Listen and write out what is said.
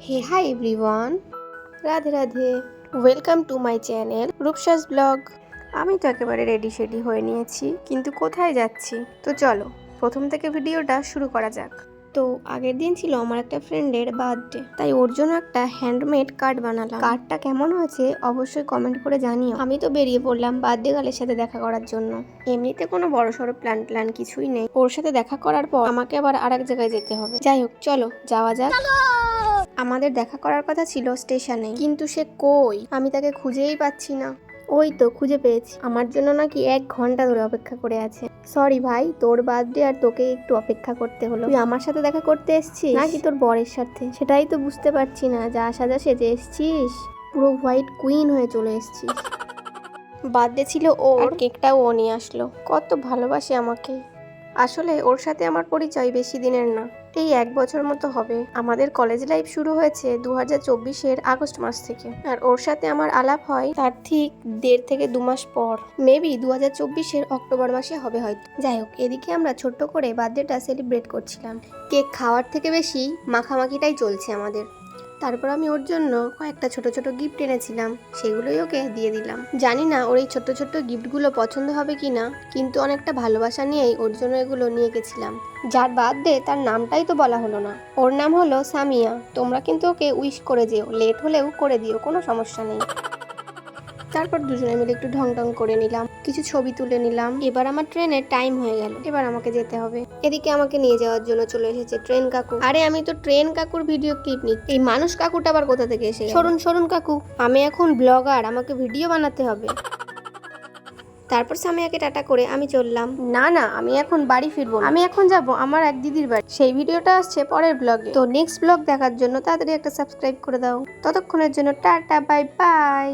Hey hi everyone, Radhe Radhe, welcome to my channel Rupsa's blog. আমি তো একেবারে রেডি শেডি হয়ে নিয়েছি, কিন্তু কোথায় যাচ্ছি? তো চলো প্রথম থেকে ভিডিওটা শুরু করা যাক। তো আগের দিন ছিল আমার একটা ফ্রেন্ডের বার্থডে, তাই ওর জন্য একটা হ্যান্ডমেড কার্ড বানালাম। কার্ডটা কেমন হয়েছে অবশ্যই কমেন্ট করে জানিও। আমি তো বেরিয়ে পড়লাম বার্থডে গার্লের সাথে দেখা করার জন্য। এমনিতে কোনো বড়সড় প্ল্যান কিছুই নেই। ওর সাথে দেখা করার পর আমাকে আবার আরেক জায়গায় যেতে হবে। যাই হোক, চলো যাওয়া যাক। আমাদের দেখা করার কথা ছিল স্টেশনে, কিন্তু সে কই? আমি তাকে খুঁজেই পাচ্ছি না। ওই তো খুঁজে পেয়েছি। আমার জন্য নাকি 1 ঘন্টা ধরে অপেক্ষা করে আছে। সরি ভাই, তোর বার্থডে আর তোকে একটু অপেক্ষা করতে হলো। তুই আমার সাথে দেখা করতে এসেছিস নাকি তোর বরের সাথে, সেটাই তো বুঝতে পারছি না। যা সাজা সেজে এসেছিস, পুরো হোয়াইট কুইন হয়ে চলে এসেছিস। বার্থডে ছিল ওর, কেকটাও ও নিয়ে আসলো। কত ভালোবাসে আমাকে। আসলে ওর সাথে আমার পরিচয় বেশি দিনের না, এই 1 বছর মতো হবে। আমাদের কলেজ লাইফ শুরু হয়েছে 2024-এর আগস্ট মাস থেকে, আর ওর সাথে আমার আলাপ হয় তার ঠিক 1.5 থেকে 2 মাস পর। মেবি 2024-এর অক্টোবর মাসে হবে হয়তো। যাই হোক, এদিকে আমরা ছোট্ট করে বার্থডেটা সেলিব্রেট করছিলাম। কেক খাওয়ার থেকে বেশি মাখামাখিটাই চলছে আমাদের। তারপর আমি ওর জন্য কয়েকটা ছোট ছোট গিফট এনেছিলাম, সেগুলোই ওকে দিয়ে দিলাম। জানি না ওর এই ছোট্ট ছোট্ট গিফটগুলো পছন্দ হবে কিনা, কিন্তু অনেকটা ভালোবাসা নিয়েই ওর জন্য এগুলো নিয়ে গেছিলাম। যার বার্থডে তার নামটাই তো বলা হলো না। ওর নাম হলো সামিয়া। তোমরা কিন্তু ওকে উইশ করে যেও, লেট হলেও করে দিও, কোনো সমস্যা নেই। তারপর দুজনে মিলে একটু ঢং ঢং করে নিলাম, কিছু ছবি তুলে নিলাম। এবার আমার ট্রেনের টাইম হয়ে গেল, এবার আমাকে যেতে হবে। এদিকে আমাকে নিয়ে যাওয়ার জন্য চলে এসেছে ট্রেন কাকু। আরে আমি তো ট্রেন কাকুর ভিডিও ক্লিপ নিই, এই মানুষ কাকুটা আবার কোথা থেকে এসে? সরুন সরুন কাকু, আমি এখন ব্লগার, আমাকে ভিডিও বানাতে হবে। তারপর সামিয়াকে টাটা করে আমি চললাম। না না, আমি এখন বাড়ি ফিরবো না। আমি এখন যাব আমার এক দিদির বাড়ি। সেই ভিডিওটা আসছে পরের ব্লগে। তো নেক্সট ব্লগ দেখার জন্য তাড়াতাড়ি একটা সাবস্ক্রাইব করে দাও। ততক্ষণের জন্য টাটা, বাই বাই।